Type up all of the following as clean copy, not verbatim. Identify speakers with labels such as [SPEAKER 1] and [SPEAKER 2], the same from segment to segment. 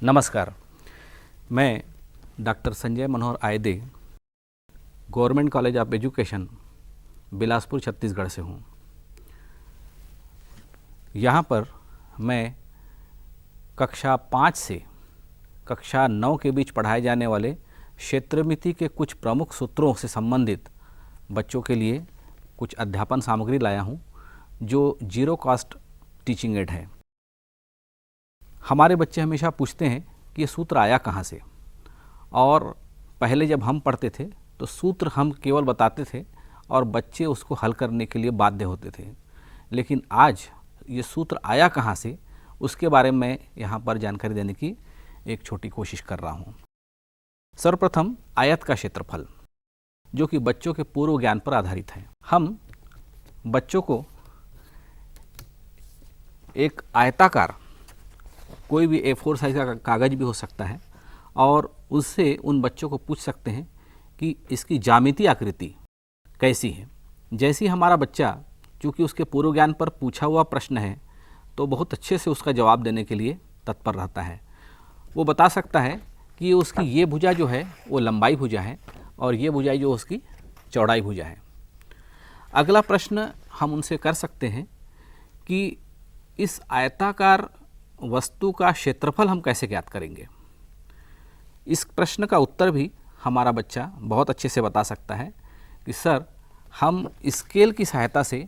[SPEAKER 1] नमस्कार, मैं doctor Sanjay Manohar Ayde, government college of education, Bilaspur, Chhattisgarh से हूँ। यहाँ पर मैं कक्षा 5 से कक्षा 9 के बीच पढ़ाए जाने वाले क्षेत्रमिति के कुछ प्रमुख सूत्रों से संबंधित बच्चों के लिए कुछ अध्यापन सामग्री लाया हूँ, जो जीरो कॉस्ट टीचिंग एड है। हमारे बच्चे हमेशा पूछते हैं कि ये सूत्र आया कहाँ से, और पहले जब हम पढ़ते थे तो सूत्र हम केवल बताते थे और बच्चे उसको हल करने के लिए बाध्य होते थे, लेकिन आज ये सूत्र आया कहाँ से उसके बारे में यहाँ पर जानकारी देने की एक छोटी कोशिश कर रहा हूँ। सर्वप्रथम आयत का क्षेत्रफल, जो कि बच्चों के पूर्व ज्ञान पर आधारित है। हम बच्चों को एक आयताकार, कोई भी A4 साइज का कागज़ भी हो सकता है, और उससे उन बच्चों को पूछ सकते हैं कि इसकी ज्यामितीय आकृति कैसी है। जैसे ही हमारा बच्चा, चूँकि उसके पूर्व ज्ञान पर पूछा हुआ प्रश्न है, तो बहुत अच्छे से उसका जवाब देने के लिए तत्पर रहता है। वो बता सकता है कि उसकी ये भुजा जो है वो लंबाई भुजा है और ये भुजा जो उसकी चौड़ाई भुजा है। अगला प्रश्न हम उनसे कर सकते हैं कि इस आयताकार वस्तु का क्षेत्रफल हम कैसे ज्ञात करेंगे। इस प्रश्न का उत्तर भी हमारा बच्चा बहुत अच्छे से बता सकता है कि सर, हम स्केल की सहायता से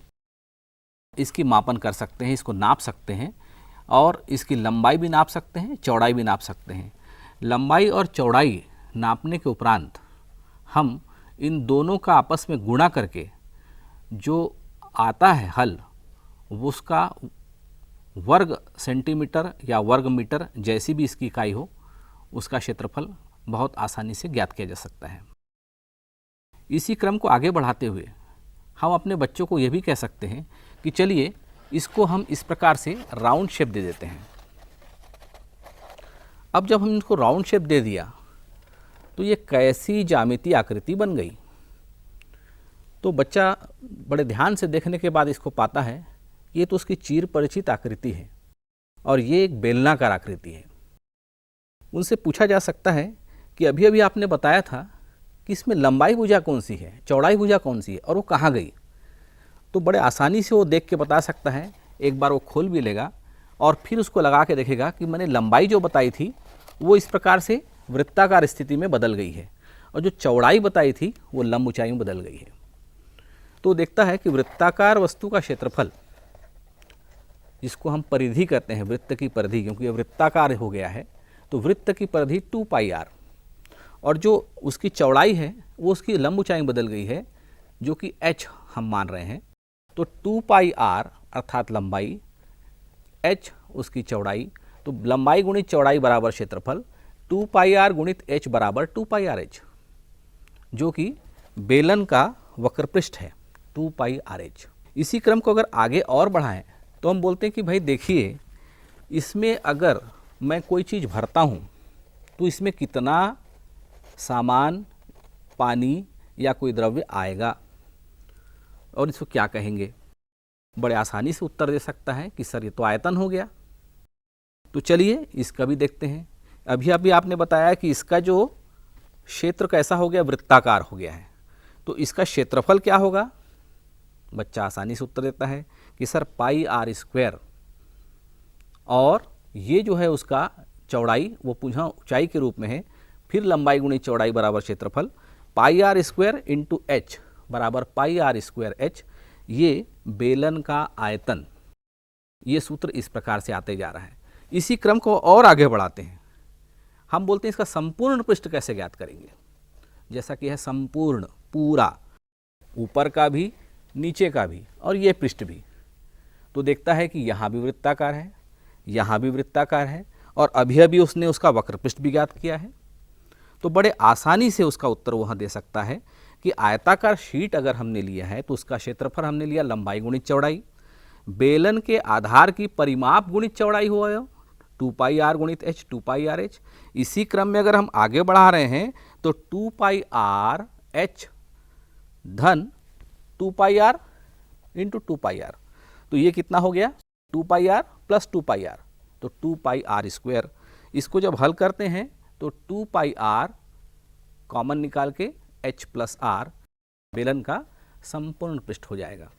[SPEAKER 1] इसकी मापन कर सकते हैं, इसको नाप सकते हैं, और इसकी लंबाई भी नाप सकते हैं, चौड़ाई भी नाप सकते हैं। लंबाई और चौड़ाई नापने के उपरांत हम इन दोनों का आपस में गुणा करके जो आता है हल, उसका वर्ग सेंटीमीटर या वर्ग मीटर जैसी भी इसकी इकाई हो, उसका क्षेत्रफल बहुत आसानी से ज्ञात किया जा सकता है। इसी क्रम को आगे बढ़ाते हुए हम अपने बच्चों को यह भी कह सकते हैं कि चलिए इसको हम इस प्रकार से राउंड शेप दे देते हैं। अब जब हम इसको राउंड शेप दे दिया तो ये कैसी ज्यामितीय आकृति बन गई। तो बच्चा बड़े ध्यान से देखने के बाद इसको पाता है, ये तो उसकी चिर परिचित आकृति है और ये एक बेलनाकार आकृति है। उनसे पूछा जा सकता है कि अभी अभी आपने बताया था कि इसमें लंबाई भुजा कौन सी है, चौड़ाई भुजा कौन सी है, और वो कहाँ गई। तो बड़े आसानी से वो देख के बता सकता है। एक बार वो खोल भी लेगा और फिर उसको लगा के देखेगा कि मैंने लंबाई जो बताई थी वो इस प्रकार से वृत्ताकार स्थिति में बदल गई है, और जो चौड़ाई बताई थी वो लंब ऊंचाई में बदल गई है। तो देखता है कि वृत्ताकार वस्तु का क्षेत्रफल, जिसको हम परिधि कहते हैं, वृत्त की परिधि, क्योंकि ये वृत्ताकार हो गया है, तो वृत्त की परिधि 2πr, और जो उसकी चौड़ाई है वो उसकी लंब ऊंचाई बदल गई है, जो कि h हम मान रहे हैं। तो 2πr अर्थात लंबाई, h उसकी चौड़ाई, तो लंबाई गुणित चौड़ाई बराबर क्षेत्रफल, 2πr गुणित h बराबर 2πrh, जो कि बेलन का वक्रपृष्ठ है, 2πrh। इसी क्रम को अगर आगे और बढ़ाएं तो हम बोलते हैं कि भाई देखिए, इसमें अगर मैं कोई चीज़ भरता हूँ तो इसमें कितना सामान, पानी या कोई द्रव्य आएगा, और इसको क्या कहेंगे। बड़े आसानी से उत्तर दे सकता है कि सर ये तो आयतन हो गया। तो चलिए इसका भी देखते हैं। अभी अभी आपने बताया कि इसका जो क्षेत्र कैसा हो गया, वृत्ताकार हो गया है, तो इसका क्षेत्रफल क्या होगा। बच्चा आसानी से उत्तर देता है कि सर πr², और ये जो है उसका चौड़ाई वो पुनः ऊंचाई के रूप में है, फिर लंबाई गुणित चौड़ाई बराबर क्षेत्रफल, πr² इंटू h बराबर πr²h, ये बेलन का आयतन। ये सूत्र इस प्रकार से आते जा रहा है। इसी क्रम को और आगे बढ़ाते हैं। हम बोलते हैं इसका संपूर्ण पृष्ठ कैसे ज्ञात करेंगे। जैसा कि है संपूर्ण, पूरा, ऊपर का भी, नीचे का भी, और ये पृष्ठ भी। तो देखता है कि यहाँ भी वृत्ताकार है, यहाँ भी वृत्ताकार है, और अभी अभी उसने उसका वक्रपृष्ठ भी ज्ञात किया है। तो बड़े आसानी से उसका उत्तर वहाँ दे सकता है कि आयताकार शीट अगर हमने लिया है तो उसका क्षेत्रफल हमने लिया लंबाई गुणित चौड़ाई, बेलन के आधार की परिमाप गुणित चौड़ाई हुआ है 2πr गुणित h, 2πrh। इसी क्रम में अगर हम आगे बढ़ा रहे हैं तो 2πrh धन 2πr इंटू 2πr, तो ये कितना हो गया 2πr प्लस 2πr, तो 2πr²। इसको जब हल करते हैं तो 2 पाई r कॉमन निकाल के h प्लस r बेलन का संपूर्ण पृष्ठ हो जाएगा।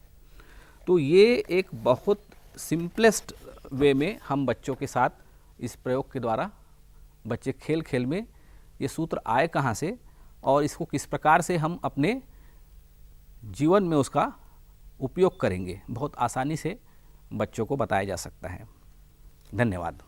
[SPEAKER 1] तो ये एक बहुत सिंपलेस्ट वे में हम बच्चों के साथ इस प्रयोग के द्वारा बच्चे खेल खेल में ये सूत्र आए कहाँ से और इसको किस प्रकार से हम अपने जीवन में उसका उपयोग करेंगे, बहुत आसानी से बच्चों को बताया जा सकता है। धन्यवाद।